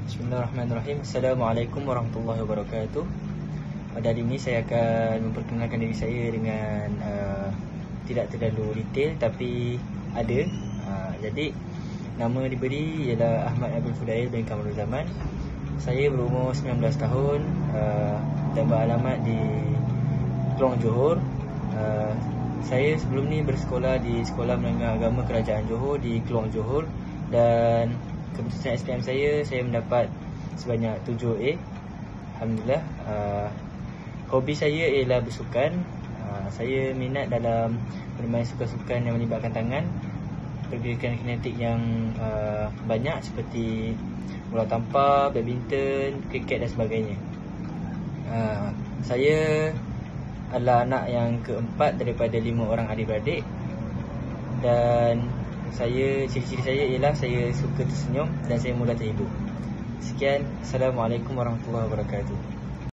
Bismillahirrahmanirrahim. Assalamualaikum warahmatullahi wabarakatuh. Pada hari ini saya akan memperkenalkan diri saya dengan tidak terlalu detail tapi ada. Jadi nama diberi ialah Ahmad Abdul Fudail bin Kamarul Zaman. Saya berumur 19 tahun dan beralamat di Kelong, Johor. Saya sebelum ni bersekolah di Sekolah Menengah Agama Kerajaan Johor di Kelong, Johor, dan keputusan SPM saya mendapat sebanyak 7A. Alhamdulillah. Hobi saya ialah bersukan. Saya minat dalam bermain sukan-sukan yang melibatkan tangan, pergerakan kinetik yang banyak seperti bola tampar, badminton, kriket dan sebagainya. Saya adalah anak yang keempat daripada 5 orang adik-beradik, dan ciri-ciri saya ialah saya suka tersenyum dan saya mudah terhibur. Sekian, Assalamualaikum warahmatullahi wabarakatuh.